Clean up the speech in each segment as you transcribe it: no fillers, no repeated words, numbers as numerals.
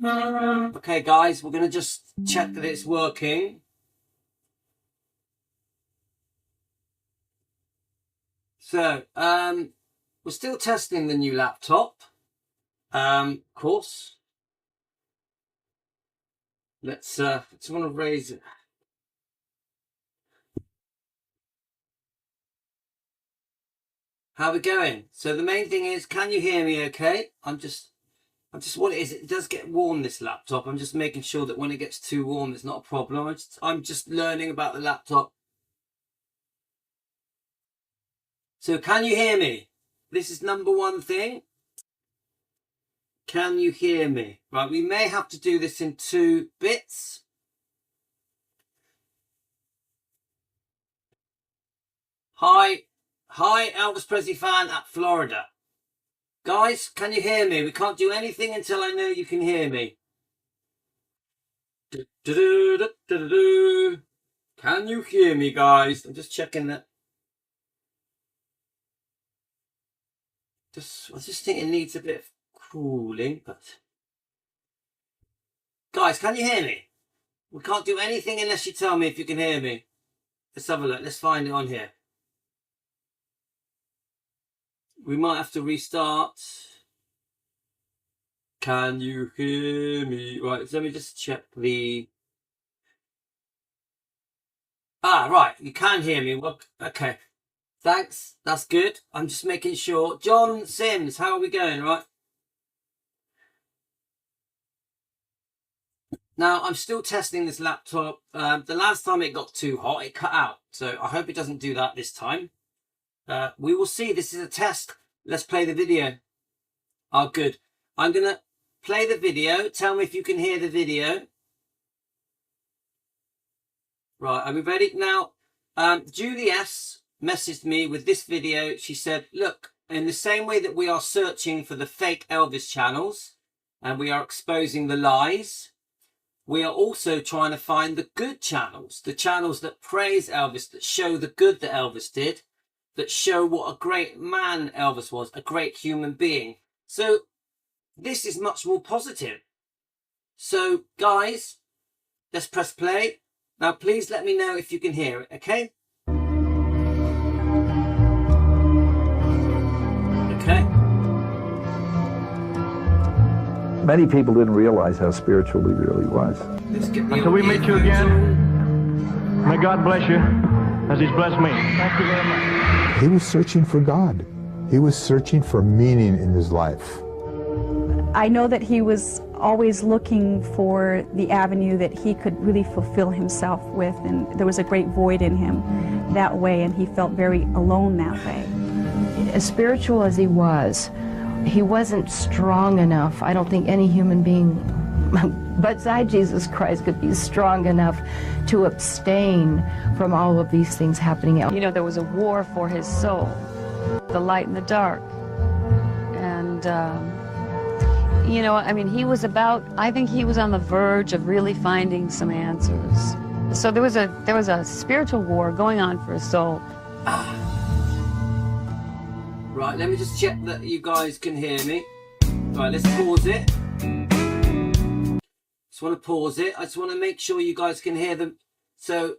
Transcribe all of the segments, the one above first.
Okay, guys, we're going to just check that it's working. So, we're still testing the new laptop. Of course. Let's want to raise it. How are we going? So the main thing is, can you hear me okay? I'm just what it is, it does get warm, this laptop. I'm just making sure that when it gets too warm, it's not a problem. I'm just learning about the laptop. So can you hear me? This is number one thing. Can you hear me? Right, we may have to do this in 2 bits. Hi, Elvis Presley fan at Florida. Guys, can you hear me? We can't do anything until I know you can hear me. Can you hear me, guys? I'm just checking that. I just think it needs a bit of cooling, but... Guys, can you hear me? We can't do anything unless you tell me if you can hear me. Let's have a look. Let's find it on here. We might have to restart. Can you hear me? Right, so let me just check the... right, you can hear me. Well, okay. Thanks, that's good. I'm just making sure. John Sims, how are we going, right? Now, I'm still testing this laptop. The last time it got too hot, it cut out. So I hope it doesn't do that this time. We will see. This is a test. Let's play the video. Oh, good. I'm going to play the video. Tell me if you can hear the video. Right, are we ready? Now, Julie S messaged me with this video. She said, look, in the same way that we are searching for the fake Elvis channels and we are exposing the lies, we are also trying to find the good channels, the channels that praise Elvis, that show the good that Elvis did, that show what a great man Elvis was, a great human being. So this is much more positive. So guys, let's press play. Now please let me know if you can hear it, okay? Okay. Many people didn't realize how spiritual he really was. Until we meet you again, may God bless you as He's blessed me. Thank you very much. He was searching for God. He was searching for meaning in his life. I know that he was always looking for the avenue that he could really fulfill himself with, and there was a great void in him that way, and he felt very alone that way. As spiritual as he wasn't strong enough. I don't think any human being beside Jesus Christ could be strong enough to abstain from all of these things happening. You know, there was a war for his soul, the light and the dark. And, you know, I mean, I think he was on the verge of really finding some answers. So there was a spiritual war going on for his soul. Right, let me just check that you guys can hear me. Right, let's pause it. Just want to pause it. I just want to make sure you guys can hear them. So,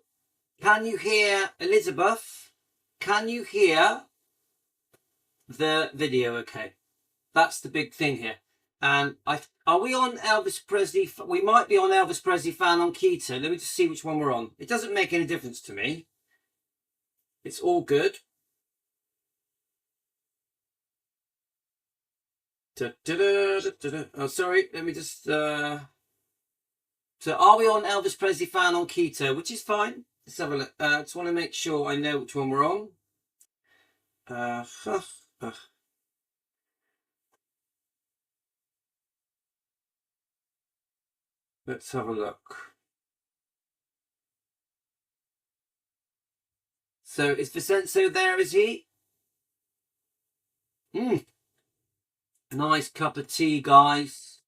can you hear Elizabeth? Can you hear the video okay? That's the big thing here. And are we on Elvis Presley? We might be on Elvis Presley fan on Keto. Let me just see which one we're on. It doesn't make any difference to me. It's all good. Oh, sorry. Let me just... So are we on Elvis Presley fan on Keto? Which is fine. Let's have a look. I just want to make sure I know which one we're on. Let's have a look. So is Vincenzo there, is he? Nice cup of tea, guys.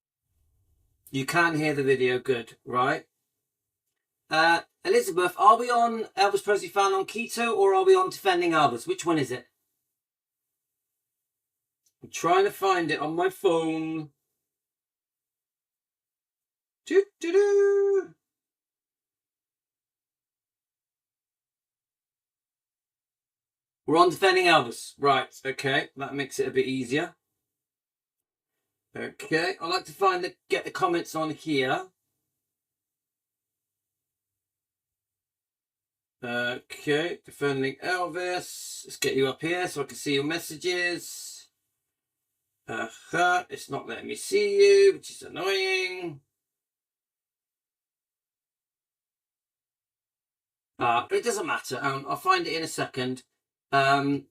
You can hear the video good, right? Elizabeth, are we on Elvis Presley fan on Keto or are we on Defending Elvis? Which one is it? I'm trying to find it on my phone. Do-do-do. We're on defending Elvis. Right, okay. That makes it a bit easier. Okay, I like to get the comments on here. Okay, defending Elvis. Let's get you up here so I can see your messages. It's not letting me see you, which is annoying. It doesn't matter. I'll find it in a second. So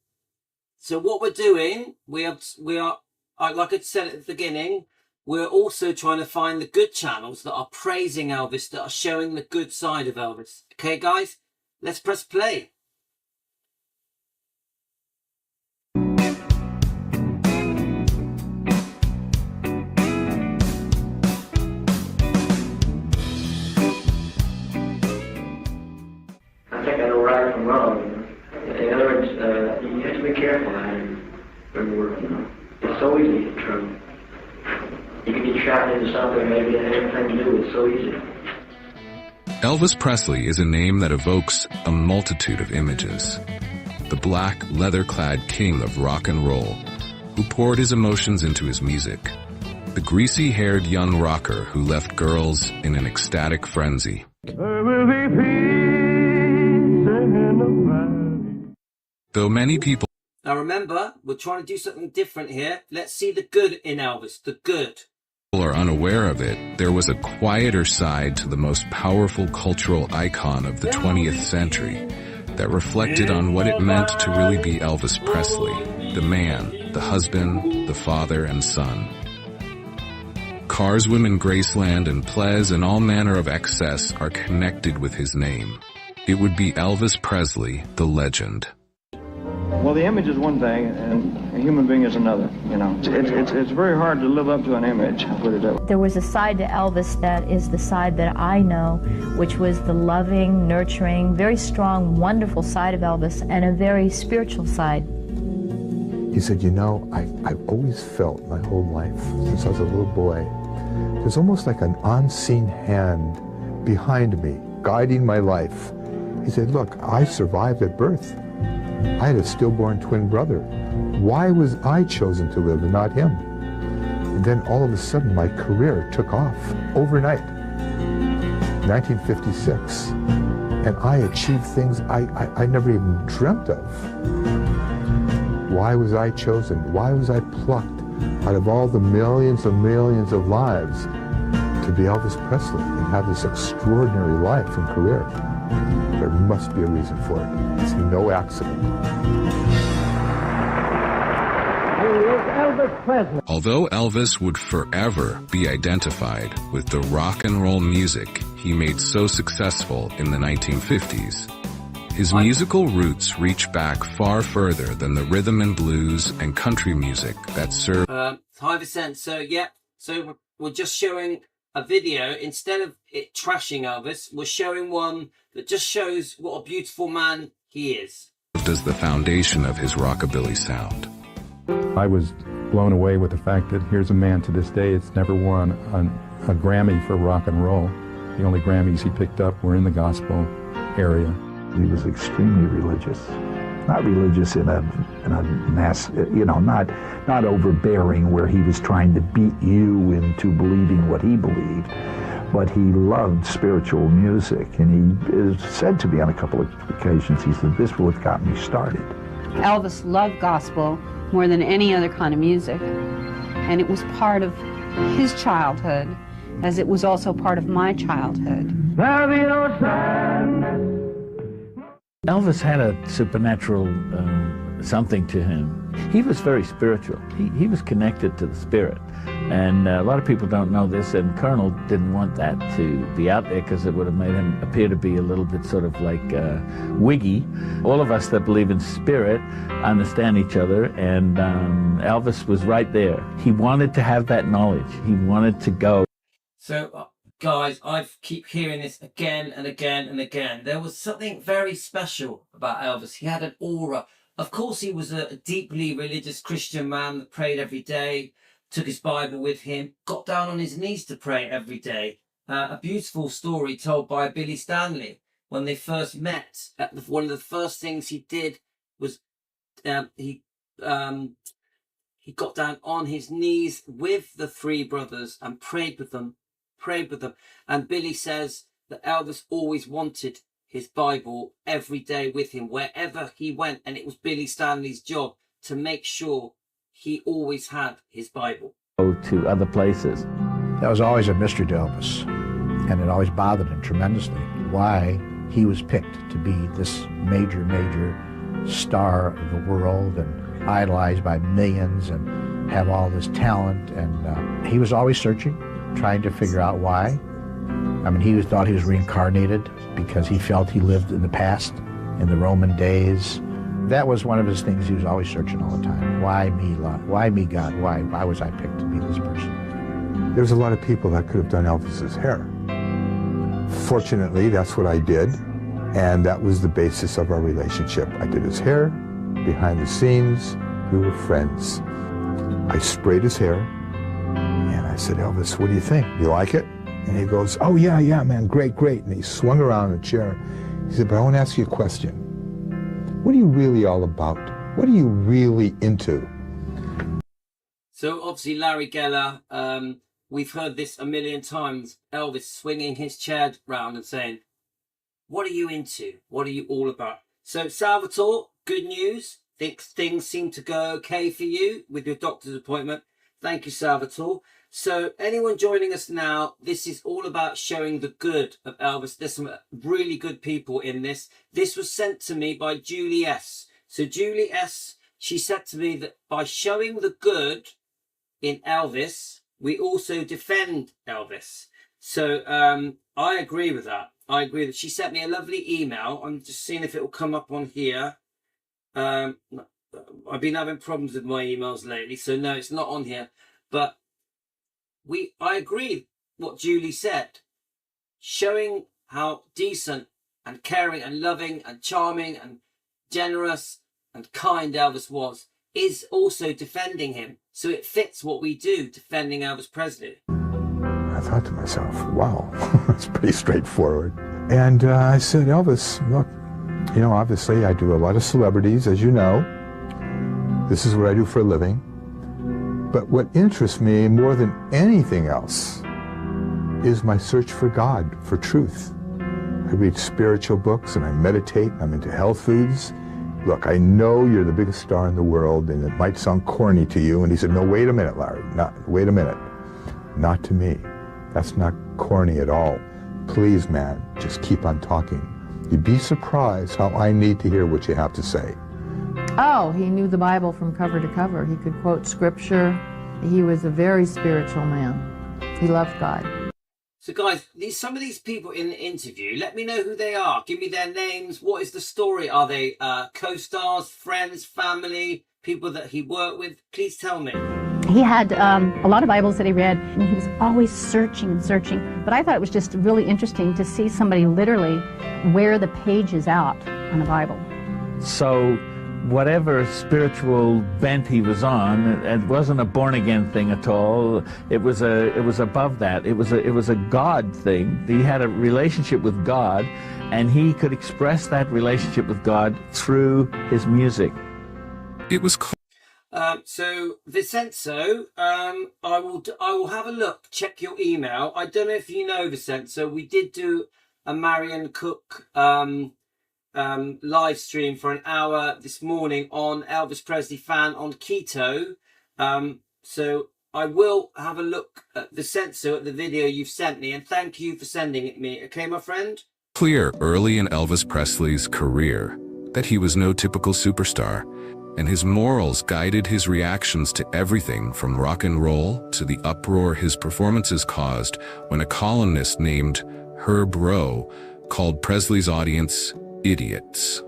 what we're doing, we are, like I said at the beginning, we're also trying to find the good channels that are praising Elvis, that are showing the good side of Elvis. Okay, guys, let's press play. I think I know right from wrong. In other words, you have to be careful when you're working. It's so easy to get in trouble. You can get shot into something maybe it had nothing to do with it. So easy. Elvis Presley is a name that evokes a multitude of images. The black, leather-clad king of rock and roll, who poured his emotions into his music. The greasy-haired young rocker who left girls in an ecstatic frenzy. There will be peace in the valley. Though many people Now remember, we're trying to do something different here. Let's see the good in Elvis, the good. are unaware of it, there was a quieter side to the most powerful cultural icon of the 20th century that reflected on what it meant to really be Elvis Presley, the man, the husband, the father and son. Carswomen, Graceland, and Ples and all manner of excess are connected with his name. It would be Elvis Presley, the legend. Well, the image is one thing, and a human being is another. You know, it's very hard to live up to an image. I'll put it that way. There was a side to Elvis that is the side that I know, which was the loving, nurturing, very strong, wonderful side of Elvis, and a very spiritual side. He said, you know, I've always felt my whole life, since I was a little boy, there's almost like an unseen hand behind me, guiding my life. He said, look, I survived at birth. I had a stillborn twin brother. Why was I chosen to live and not him? And then all of a sudden my career took off overnight, 1956. And I achieved things I never even dreamt of. Why was I chosen? Why was I plucked out of all the millions and millions of lives to be Elvis Presley and have this extraordinary life and career? There must be a reason for it. It's no accident. Although Elvis would forever be identified with the rock and roll music he made so successful in the 1950s, his musical roots reach back far further than the rhythm and blues and country music that served. 5%. So, yeah. So we're just showing a video. Instead of it trashing Elvis, we're showing one that just shows what a beautiful man he is. As the foundation of his rockabilly sound. I was blown away with the fact that here's a man to this day that's never won a Grammy for rock and roll. The only Grammys he picked up were in the gospel area. He was extremely religious. Not religious in a mass, you know, not overbearing where he was trying to beat you into believing what he believed, but he loved spiritual music, and he is said to me on a couple of occasions, he said, this is what got me started. Elvis loved gospel more than any other kind of music, and it was part of his childhood, as it was also part of my childhood. Elvis had a supernatural something to him. He was very spiritual. He was connected to the spirit. And a lot of people don't know this, and Colonel didn't want that to be out there because it would have made him appear to be a little bit sort of like wiggy. All of us that believe in spirit understand each other, and Elvis was right there. He wanted to have that knowledge. He wanted to go. So, guys, I keep hearing this again and again and again. There was something very special about Elvis. He had an aura. Of course, he was a deeply religious Christian man that prayed every day, took his Bible with him, got down on his knees to pray every day. a beautiful story told by Billy Stanley. When they first met, one of the first things he did was he got down on his knees with the three brothers and prayed with them. And Billy says that Elvis always wanted his Bible every day with him wherever he went, and it was Billy Stanley's job to make sure he always had his Bible. Go to other places. That was always a mystery to Elvis, and it always bothered him tremendously why he was picked to be this major star of the world and idolized by millions and have all this talent. And he was always searching, trying to figure out why. I mean, he thought he was reincarnated because he felt he lived in the past, in the Roman days. That was one of his things. He was always searching all the time. Why me, Lord? Why me, God? Why was I picked to be this person? There was a lot of people that could have done Elvis's hair. Fortunately, that's what I did, and that was the basis of our relationship. I did his hair, behind the scenes, we were friends. I sprayed his hair, and I said, Elvis, what do you think? Do you like it? And he goes, oh, yeah, man, great. And he swung around in a chair. He said, but I want to ask you a question. What are you really all about? What are you really into? So obviously Larry Geller, we've heard this a million times, Elvis swinging his chair round and saying, what are you into? What are you all about? So Salvatore, good news. Things seem to go okay for you with your doctor's appointment. Thank you, Salvatore. So anyone joining us now, this is all about showing the good of Elvis. There's some really good people in this. This was sent to me by Julie S. So Julie S, she said to me that by showing the good in Elvis, we also defend Elvis. So I agree with that. I agree that she sent me a lovely email. I'm just seeing if it will come up on here. I've been having problems with my emails lately, so no, it's not on here. But I agree what Julie said. Showing how decent and caring and loving and charming and generous and kind Elvis was is also defending him. So it fits what we do, defending Elvis Presley. I thought to myself, wow, that's pretty straightforward. And I said, Elvis, look, you know, obviously I do a lot of celebrities, as you know. This is what I do for a living. But what interests me more than anything else is my search for God, for truth. I read spiritual books and I meditate. I'm into health foods. Look, I know you're the biggest star in the world and it might sound corny to you. And he said, no, wait a minute, Larry. Wait a minute. Not to me. That's not corny at all. Please, man, just keep on talking. You'd be surprised how I need to hear what you have to say. Oh, he knew the Bible from cover to cover. He could quote scripture. He was a very spiritual man. He loved God. So guys, some of these people in the interview, let me know who they are. Give me their names. What is the story? Are they co-stars, friends, family, people that he worked with? Please tell me. He had a lot of Bibles that he read, and he was always searching and searching. But I thought it was just really interesting to see somebody literally wear the pages out on a Bible. So whatever spiritual bent he was on, it wasn't a born-again thing at all. It was above that. It was a God thing. He had a relationship with God, and he could express that relationship with God through his music. It was so Vincenzo, I will have a look, check your email. I don't know if you know, Vincenzo, we did do a Marion Cook live stream for an hour this morning on Elvis Presley Fan on Keto. So I will have a look at Vincenzo at the video you've sent me, and thank you for sending it me. Okay, my friend? Clear early in Elvis Presley's career that he was no typical superstar, and his morals guided his reactions to everything from rock and roll to the uproar his performances caused when a columnist named Herb Rowe called Presley's audience idiots.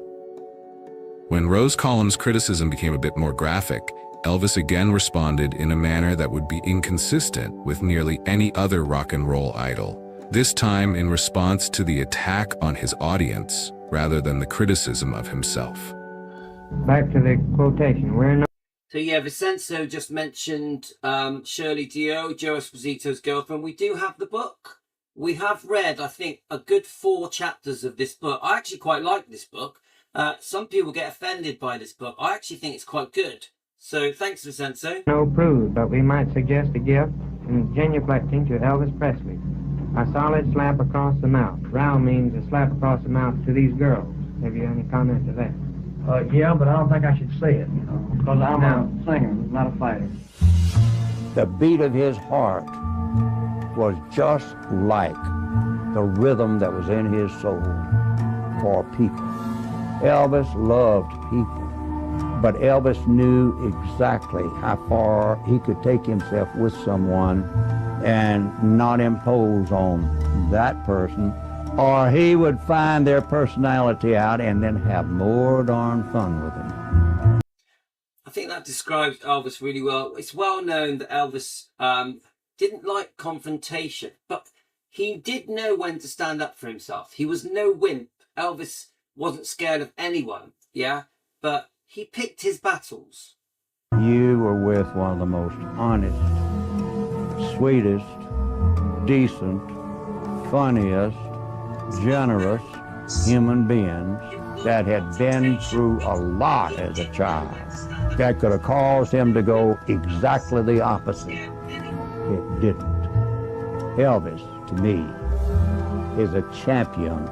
When Rowe's column's criticism became a bit more graphic, Elvis again responded in a manner that would be inconsistent with nearly any other rock and roll idol, this time in response to the attack on his audience rather than the criticism of himself. Back to the quotation. We're not. So yeah, Vincenzo just mentioned Shirley Dio, Joe Esposito's girlfriend. We do have the book. we have read, I think, a good 4 chapters of this book. I actually quite like this book. Some people get offended by this book. I actually think it's quite good. So thanks, Vincenzo. No proof, but we might suggest a gift in genuflecting to Elvis Presley. A solid slap across the mouth. Row means a slap across the mouth to these girls. Have you any comment to that? Yeah, but I don't think I should say it, you know, because I'm a singer, not a fighter. The beat of his heart was just like the rhythm that was in his soul for people. Elvis loved people, but Elvis knew exactly how far he could take himself with someone and not impose on that person, or he would find their personality out and then have more darn fun with them. I think that describes Elvis really well. It's well known that Elvis didn't like confrontation, but he did know when to stand up for himself. He was no wimp. Elvis wasn't scared of anyone, yeah? But he picked his battles. You were with one of the most honest, sweetest, decent, funniest, generous human beings that had been through a lot as a child. That could have caused him to go exactly the opposite. It didn't. Elvis, to me, is a champion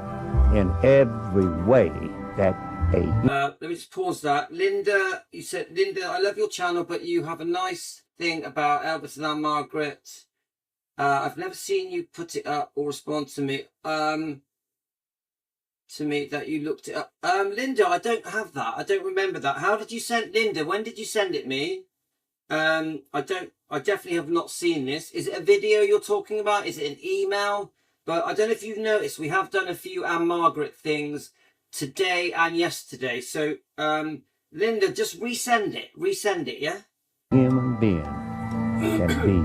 in every way that let me just pause that. Linda, you said, Linda, I love your channel, but you have a nice thing about Elvis and Anne Margaret. I've never seen you put it up or respond to me. That you looked it up. Linda, I don't have that. I don't remember that. How did you send, Linda? When did you send it me? I definitely have not seen this. Is it a video you're talking about? Is it an email? But I don't know if you've noticed, we have done a few Anne Margaret things today and yesterday. So, Linda, just resend it. Resend it, yeah? human being can be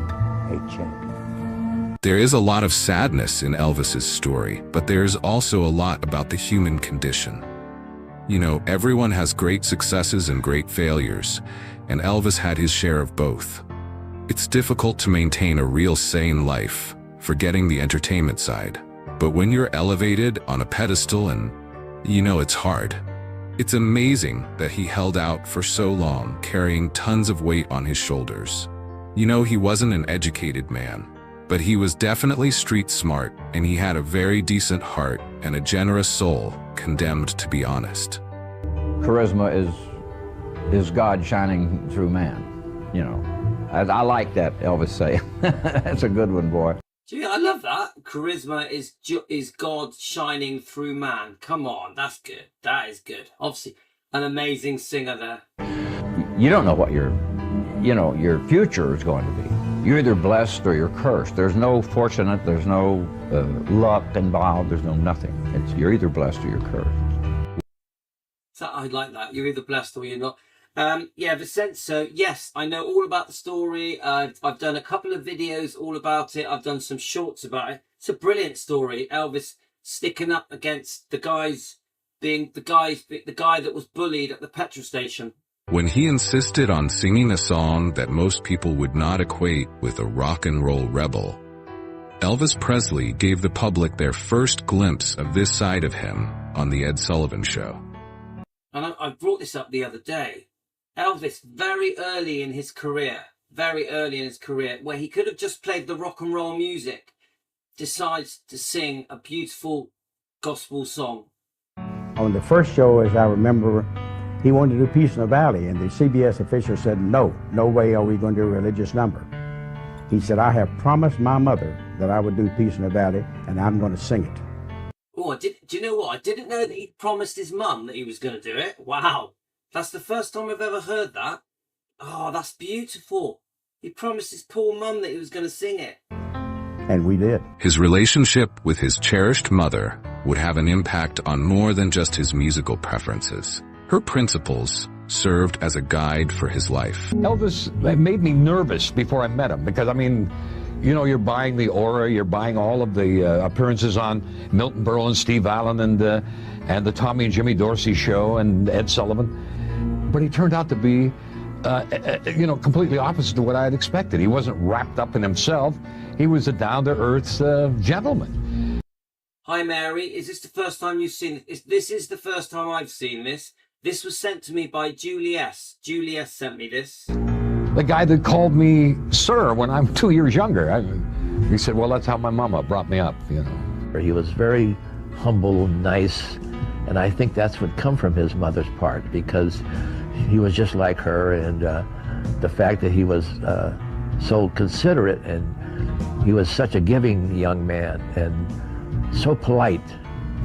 a champion. There is a lot of sadness in Elvis's story, but there's also a lot about the human condition. You know, everyone has great successes and great failures, and Elvis had his share of both. It's difficult to maintain a real sane life, forgetting the entertainment side. But when you're elevated on a pedestal and, you know, it's hard. It's amazing that he held out for so long, carrying tons of weight on his shoulders. You know, he wasn't an educated man, but he was definitely street smart, and he had a very decent heart and a generous soul, condemned to be honest. Charisma is God shining through man, you know. I like that, Elvis say. That's a good one, boy. Gee, I love that. Charisma is God shining through man. Come on, that's good. That is good. Obviously, an amazing singer there. You don't know what your future is going to be. You're either blessed or you're cursed. There's no fortunate, there's no luck involved, there's no nothing. You're either blessed or you're cursed. So I like that. You're either blessed or you're not. Yeah, Vincenzo, yes, I know all about the story. I've done a couple of videos all about it. I've done some shorts about it. It's a brilliant story. Elvis sticking up against the guys, being the guy that was bullied at the petrol station. When he insisted on singing a song that most people would not equate with a rock and roll rebel, Elvis Presley gave the public their first glimpse of this side of him on The Ed Sullivan Show. And I brought this up the other day. Elvis, very early in his career, where he could have just played the rock and roll music, decides to sing a beautiful gospel song. On the first show, as I remember, he wanted to do Peace in the Valley, and the CBS official said, no way are we going to do a religious number. He said, I have promised my mother that I would do Peace in the Valley, and I'm going to sing it. Oh, do you know what? I didn't know that he promised his mum that he was going to do it. Wow. That's the first time I've ever heard that. Oh, that's beautiful. He promised his poor mum that he was going to sing it. And we did. His relationship with his cherished mother would have an impact on more than just his musical preferences. Her principles served as a guide for his life. Elvis made me nervous before I met him because, I mean, you know, you're buying the aura, you're buying all of the appearances on Milton Berle and Steve Allen and the Tommy and Jimmy Dorsey show and Ed Sullivan. But he turned out to be you know, completely opposite to what I had expected. He wasn't wrapped up in himself. He was a down-to-earth gentleman. Hi, Mary. Is this the first time you've seen it? This is the first time I've seen this. This was sent to me by Julie S. Julie S. sent me this. The guy that called me sir when I'm 2 years younger. He said, well, that's how my mama brought me up, you know. He was very humble, nice, and I think that's what come from his mother's part, because he was just like her, and the fact that he was so considerate, and he was such a giving young man, and so polite.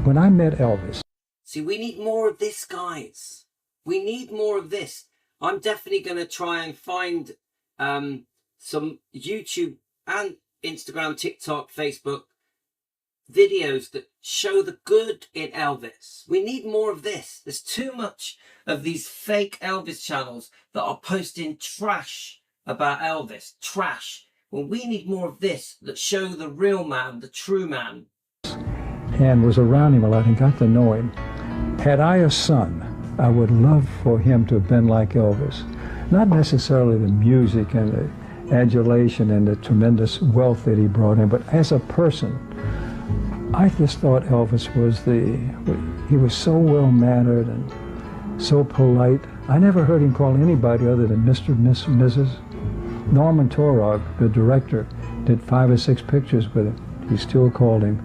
When I met Elvis... See, we need more of this, guys. We need more of this. I'm definitely going to try and find some YouTube and Instagram, TikTok, Facebook videos that show the good in Elvis. We need more of this. There's too much of these fake Elvis channels that are posting trash about Elvis. Trash. Well, we need more of this that show the real man, the true man. And was around him a lot and got to know him. Had I a son, I would love for him to have been like Elvis. Not necessarily the music and the adulation and the tremendous wealth that he brought in, but as a person, I just thought Elvis was he was so well-mannered and so polite. I never heard him call anybody other than Mr., Miss, Mrs. Norman Torog, the director, did 5 or 6 pictures with him. He still called him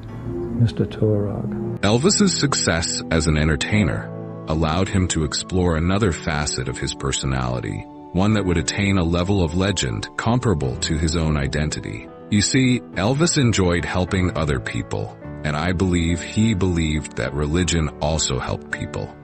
Mr. Torog. Elvis's success as an entertainer allowed him to explore another facet of his personality, one that would attain a level of legend comparable to his own identity. You see, Elvis enjoyed helping other people, and I believe he believed that religion also helped people.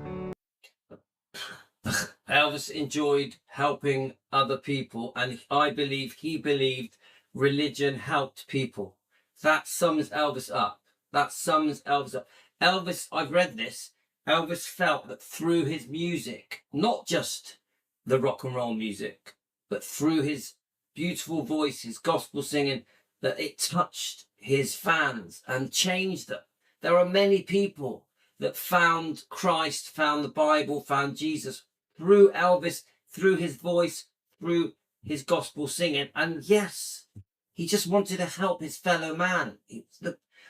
Elvis enjoyed helping other people, and I believe he believed religion helped people. That sums Elvis up. That sums Elvis up. Elvis, I've read this, Elvis felt that through his music, not just the rock and roll music, but through his beautiful voice, his gospel singing, that it touched his fans and changed them. There are many people that found Christ, found the Bible, found Jesus through Elvis, through his voice, through his gospel singing. And yes, he just wanted to help his fellow man.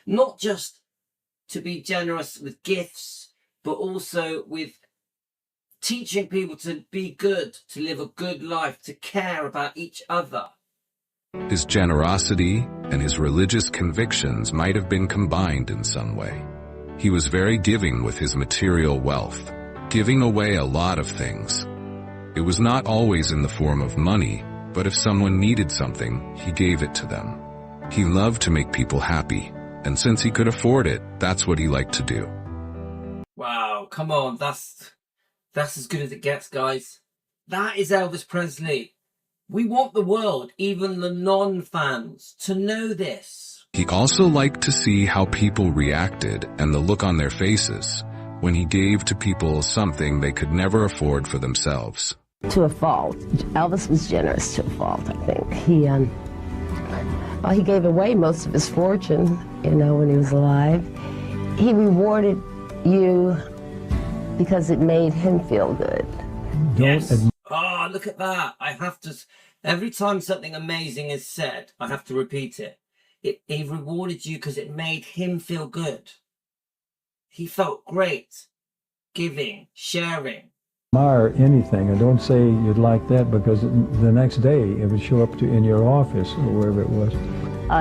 Not just to be generous with gifts, but also with teaching people to be good, to live a good life, to care about each other. His generosity and his religious convictions might have been combined in some way. He was very giving with his material wealth, giving away a lot of things. It was not always in the form of money, but if someone needed something, he gave it to them. He loved to make people happy, and since he could afford it, that's what he liked to do. Wow, come on, that's as good as it gets, guys. That is Elvis Presley. We want the world, even the non-fans, to know this. He also liked to see how people reacted and the look on their faces when he gave to people something they could never afford for themselves. To a fault. Elvis was generous to a fault, I think. He gave away most of his fortune, when he was alive. He rewarded you because it made him feel good. Yes. Oh, look at that. I have to, every time something amazing is said, I have to repeat it. He rewarded you because it made him feel good. He felt great. Giving, sharing. Admire anything, and don't say you'd like that, because the next day it would show up in your office or wherever it was.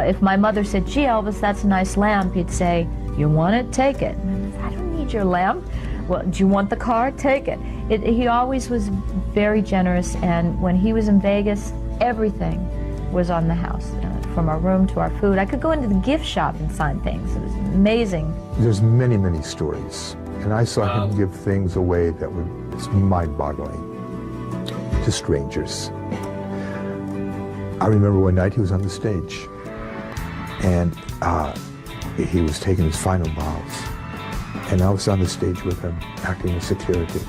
If my mother said, gee, Elvis, that's a nice lamp, he'd say, you want it? Take it. And I don't need your lamp. Well, do you want the car? Take it. He always was very generous, and when he was in Vegas, everything was on the house, from our room to our food. I could go into the gift shop and sign things. It was amazing. There's many, many stories, and I saw him give things away that were mind-boggling to strangers. I remember one night he was on the stage, and he was taking his final bows, and I was on the stage with him, acting as security.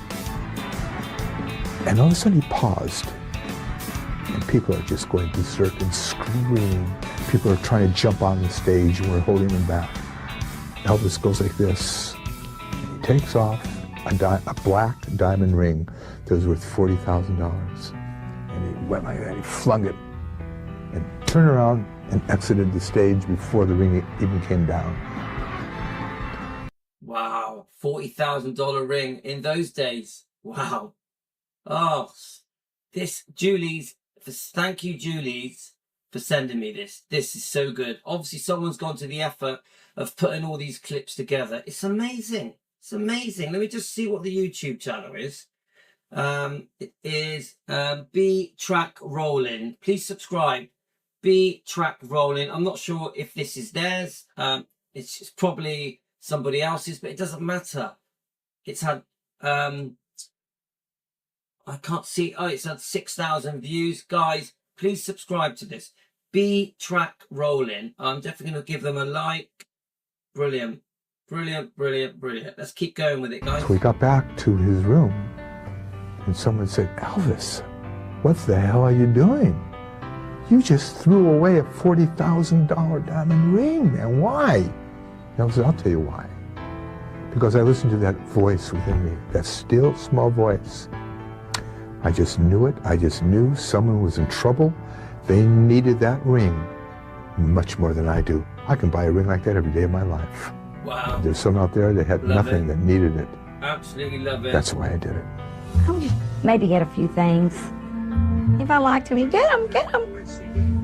And all of a sudden he paused, and people are just going berserk and screaming. People are trying to jump on the stage, and we're holding them back. Elvis goes like this. He takes off a black diamond ring that was worth $40,000. And he went like that, he flung it, and turned around and exited the stage before the ring even came down. Wow, $40,000 ring in those days. Wow. Oh, this, Julie's, thank you, Julie's, for sending me this. This is so good. Obviously, someone's gone to the effort of putting all these clips together. It's amazing. It's amazing. Let me just see what the YouTube channel is. It is B Track Rolling. Please subscribe. B Track Rolling. I'm not sure if this is theirs. It's probably somebody else's, but it doesn't matter. It's had I can't see. Oh, it's had 6,000 views. Guys, please subscribe to this. B Track Rolling. I'm definitely going to give them a like. Brilliant. Brilliant, brilliant, brilliant. Let's keep going with it, guys. So we got back to his room, and someone said, Elvis, what the hell are you doing? You just threw away a $40,000 diamond ring, man. Why? Elvis said, I'll tell you why. Because I listened to that voice within me, that still, small voice. I just knew it. I just knew someone was in trouble. They needed that ring much more than I do. I can buy a ring like that every day of my life. Wow. There's someone out there that had nothing that needed it. Absolutely love it. That's why I did it. I'll just maybe get a few things. If I like to, get them, get them.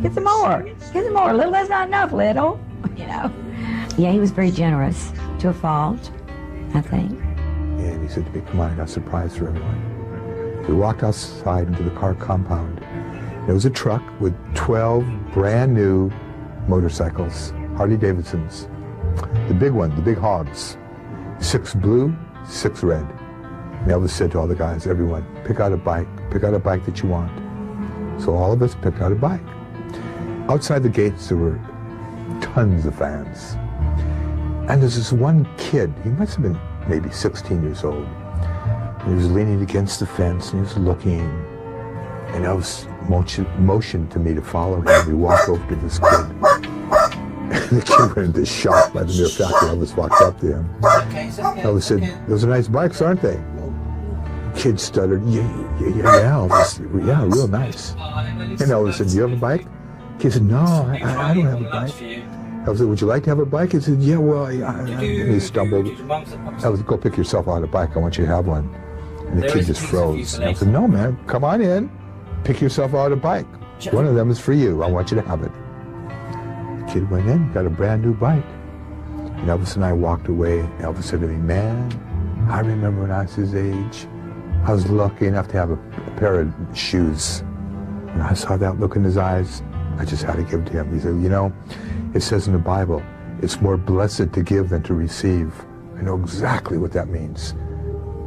Get some more. Get some more. A little is not enough, little. You know. Yeah, he was very generous to a fault, I think. And he said to me, come on, I got a surprise for everyone. We walked outside into the car compound. There was a truck with 12 brand new motorcycles, Harley Davidsons. The big one, the big hogs. 6 blue, 6 red. And Elvis said to all the guys, everyone, pick out a bike that you want. So all of us picked out a bike. Outside the gates, there were tons of fans. And there's this one kid, he must have been maybe 16 years old. He was leaning against the fence and he was looking. And Elvis motioned to me to follow him. We walked over to this kid. And the kid went into shock by the mere fact that Elvis walked up to him. Elvis said, those are nice bikes, aren't they? The kid stuttered, yeah, Elvis, yeah, real nice. And Elvis said, do you have a bike? The kid said, no, I don't have a bike. Elvis said, would you like to have a bike? He said, yeah, well, and he stumbled. Elvis, go pick yourself out a bike. I want you to have one. And the kid just froze. And I said, no, man, come on in. Pick yourself out a bike. One of them is for you. I want you to have it. The kid went in, got a brand new bike. And Elvis and I walked away. Elvis said to me, man, I remember when I was his age, I was lucky enough to have a pair of shoes. And I saw that look in his eyes. I just had to give it to him. He said, you know, it says in the Bible, it's more blessed to give than to receive. I know exactly what that means.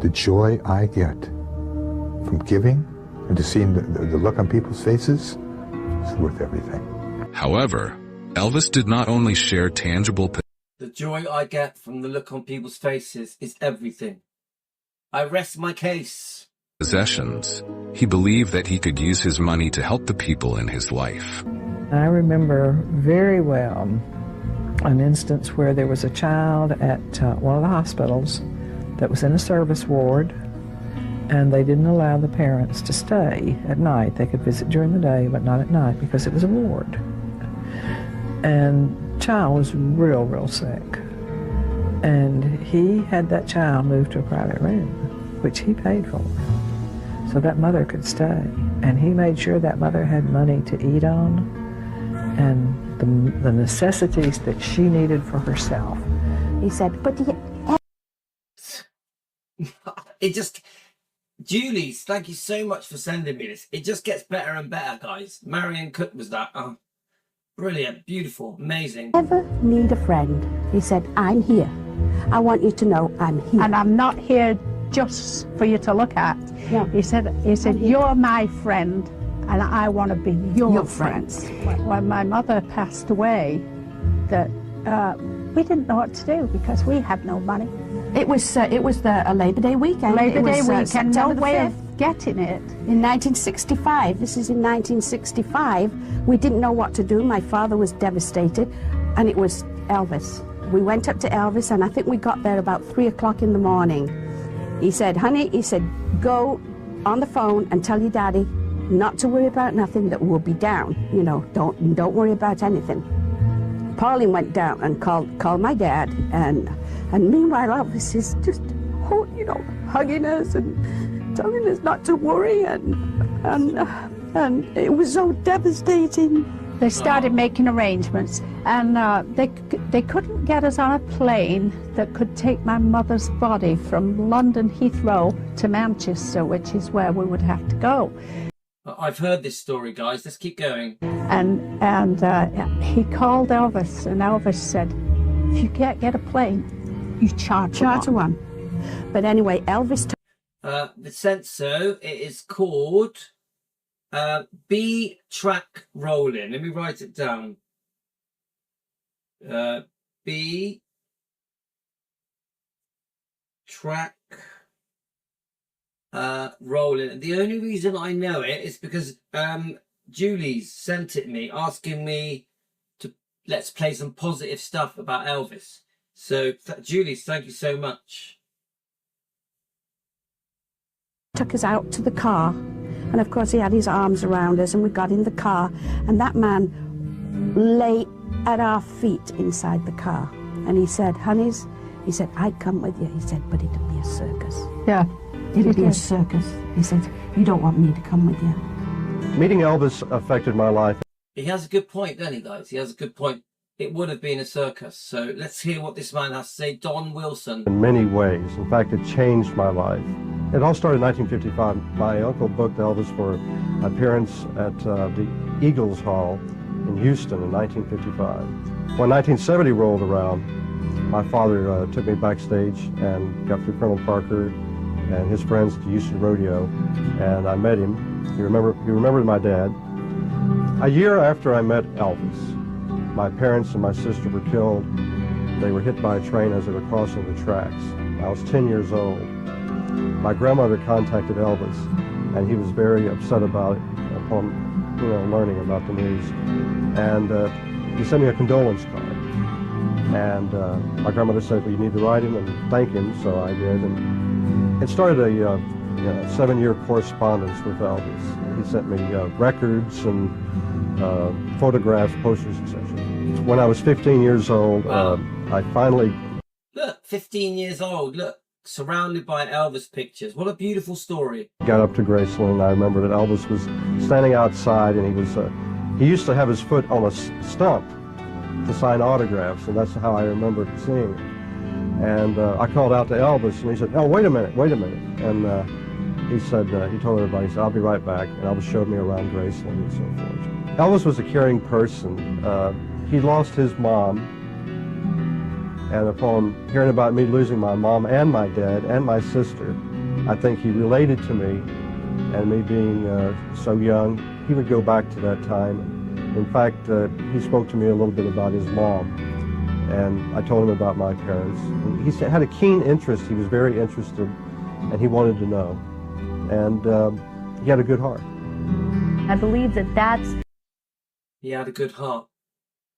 The joy I get from giving and to seeing the look on people's faces is worth everything. However, Elvis did not only share tangible... The joy I get from the look on people's faces is everything. I rest my case. Possessions. He believed that he could use his money to help the people in his life. I remember very well an instance where there was a child at one of the hospitals that was in a service ward, and they didn't allow the parents to stay at night. They could visit during the day, but not at night because it was a ward. And the child was real sick. And he had that child moved to a private room, which he paid for, so that mother could stay. And he made sure that mother had money to eat on and the necessities that she needed for herself. He said, but it just... Julie's, thank you so much for sending me this. It just gets better and better, guys. Marion Cook was that. Oh, brilliant, beautiful, amazing. Ever need a friend? He said, I'm here. I want you to know I'm here. And I'm not here just for you to look at. No. He said, you're my friend, and I want to be your friend. When my mother passed away, that we didn't know what to do because we had no money. It was the Labor Day weekend. Labor Day weekend, September no way 5th. of getting it. In 1965, this is in 1965, we didn't know what to do. My father was devastated, and it was Elvis. We went up to Elvis, and I think we got there about 3 o'clock in the morning. He said, honey, he said, go on the phone and tell your daddy not to worry about nothing, that we'll be down, you know, don't worry about anything. Pauline went down and called my dad, and meanwhile Elvis is just, you know, hugging us and telling us not to worry, and it was so devastating. They started making arrangements, and they couldn't get us on a plane that could take my mother's body from London Heathrow to Manchester, which is where we would have to go. I've heard this story, guys. Let's keep going. And he called Elvis, and Elvis said, if you can't get a plane, you charter one. But anyway, Elvis... The censor, it is called B-track rolling. Let me write it down. B-track rolling. And the only reason I know it is because Julie sent it me, asking me to let's play some positive stuff about Elvis. So Julie, thank you so much. Took us out to the car, and of course he had his arms around us, and we got in the car, and that man lay at our feet inside the car, and he said, honeys, he said, I'd come with you. He said, but it'd be a circus. Yeah. It'd be a circus. He said, you don't want me to come with you. Meeting Elvis affected my life. He has a good point, doesn't he, guys? He has a good point. It would have been a circus. So let's hear what this man has to say. Don Wilson. In many ways. In fact, it changed my life. It all started in 1955. My uncle booked Elvis for appearance at the Eagles Hall in Houston in 1955. When 1970 rolled around, my father took me backstage and got through Colonel Parker and his friends at the Houston Rodeo, and I met him. He remembered my dad. A year after I met Elvis, my parents and my sister were killed. They were hit by a train as they were crossing the tracks. I was 10 years old. My grandmother contacted Elvis, and he was very upset about it upon, learning about the news. And he sent me a condolence card. And my grandmother said, well, you need to write him and thank him, so I did. And it started a 7-year correspondence with Elvis. He sent me records and photographs, posters, etc. When I was 15 years old, I finally... Look, 15 years old, look, surrounded by Elvis pictures. What a beautiful story. Got up to Graceland, and I remember that Elvis was standing outside, and he used to have his foot on a stump to sign autographs, and that's how I remember seeing it. And I called out to Elvis, and he said, oh, wait a minute. And he said, he told everybody, he said, I'll be right back. And Elvis showed me around Graceland and so forth. Elvis was a caring person. He lost his mom, and upon hearing about me losing my mom and my dad and my sister, I think he related to me, and me being so young, he would go back to that time. In fact, he spoke to me a little bit about his mom, and I told him about my parents. And he had a keen interest. He was very interested, and he wanted to know. And he had a good heart. I believe that's... He had a good heart.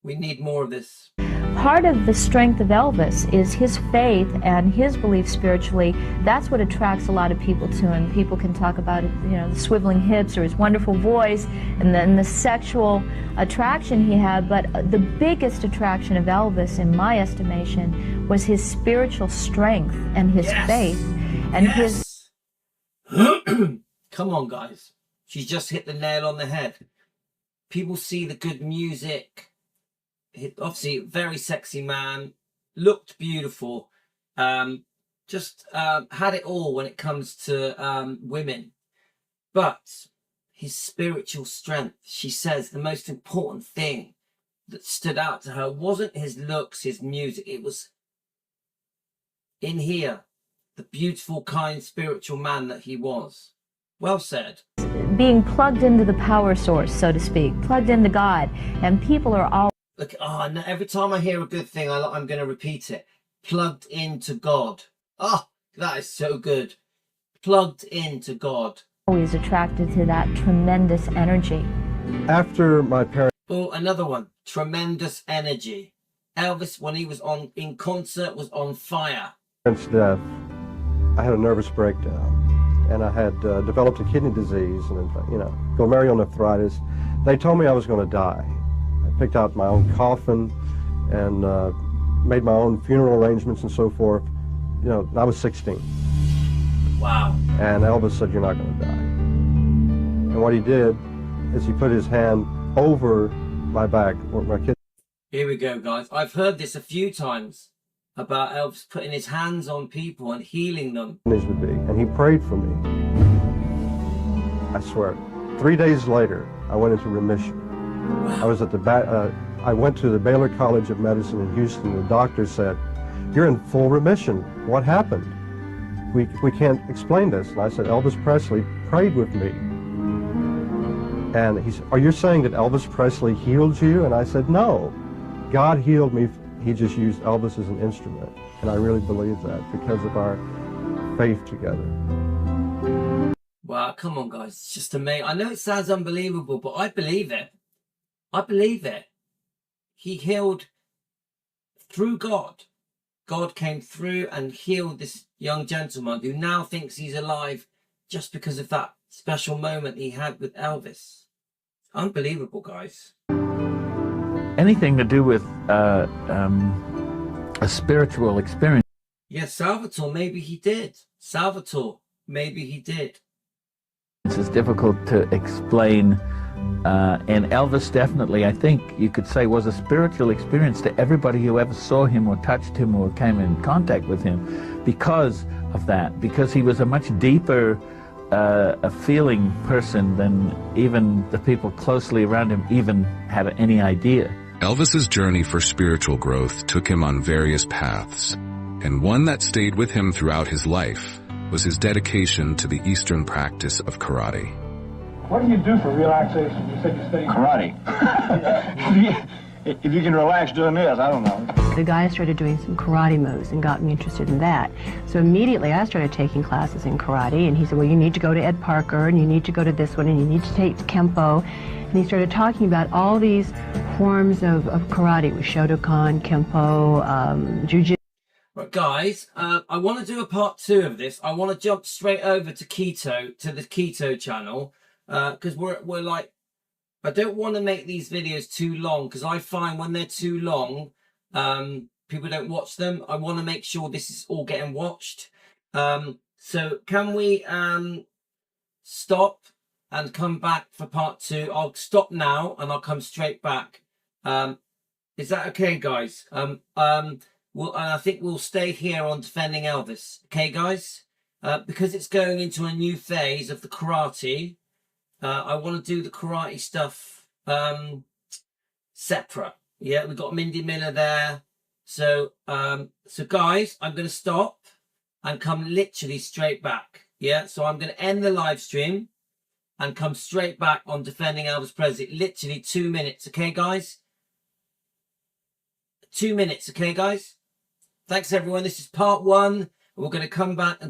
We need more of this. Part of the strength of Elvis is his faith and his belief spiritually. That's what attracts a lot of people to him. People can talk about it, the swiveling hips or his wonderful voice and then the sexual attraction he had. But the biggest attraction of Elvis, in my estimation, was his spiritual strength and his faith and his... Come on, guys. She's just hit the nail on the head. People see the good music. Obviously, very sexy man, looked beautiful, just had it all when it comes to women. But his spiritual strength, she says, the most important thing that stood out to her wasn't his looks, his music. It was in here, the beautiful, kind, spiritual man that he was. Well said. Being plugged into the power source, so to speak, plugged into God, and people are all... Look, no, every time I hear a good thing, I'm going to repeat it. Plugged into God. Oh, that is so good. Plugged into God. Always attracted to that tremendous energy. After my parents... Oh, another one. Tremendous energy. Elvis, when he was in concert, was on fire. Death, I had a nervous breakdown. and I had developed a kidney disease and, glomerulonephritis. They told me I was going to die. I picked out my own coffin and made my own funeral arrangements and so forth. I was 16. Wow. And Elvis said, "You're not going to die." And what he did is he put his hand over my back where my kidney. Here we go, guys. I've heard this a few times about Elvis putting his hands on people and healing them. Would be, and he prayed for me. I swear. 3 days later, I went into remission. I was at I went to the Baylor College of Medicine in Houston. The doctor said, "You're in full remission. What happened? We can't explain this." And I said, "Elvis Presley prayed with me." And he said, "Are you saying that Elvis Presley healed you?" And I said, "No. God healed me. He just used Elvis as an instrument." And I really believe that because of our faith together. Wow, come on, guys. It's just amazing. I know it sounds unbelievable, but I believe it. I believe it. He healed through God. God came through and healed this young gentleman who now thinks he's alive just because of that special moment he had with Elvis. Unbelievable, guys. Anything to do with a spiritual experience. Yeah, Salvatore, maybe he did. Salvatore, maybe he did. It's difficult to explain. And Elvis definitely, I think you could say, was a spiritual experience to everybody who ever saw him or touched him or came in contact with him because of that, because he was a much deeper a feeling person than even the people closely around him even had any idea. Elvis's journey for spiritual growth took him on various paths, and one that stayed with him throughout his life was his dedication to the Eastern practice of karate. What do you do for relaxation? You said you study karate. If you can relax doing this, I don't know. The guy started doing some karate moves and got me interested in that. So immediately I started taking classes in karate, and he said, well, you need to go to Ed Parker, and you need to go to this one, and you need to take Kempo. And he started talking about all these forms of karate, with Shotokan, Kempo, Jiu-Jitsu. Right, guys, I want to do a part 2 of this. I want to jump straight over to Keto, to the Keto channel, because we're like, I don't want to make these videos too long, because I find when they're too long, people don't watch them. I want to make sure this is all getting watched. So can we stop and come back for part 2? I'll stop now and I'll come straight back. Is that okay, guys? And I think we'll stay here on defending Elvis. Okay, guys? Because it's going into a new phase of the karate. I want to do the karate stuff separate. Yeah, we've got Mindy Miller there. So guys, I'm going to stop and come literally straight back. Yeah, so I'm going to end the live stream and come straight back on defending Elvis Presley. Literally 2 minutes. Okay, guys? 2 minutes. Okay, guys? Thanks, everyone. This is part 1. We're going to come back and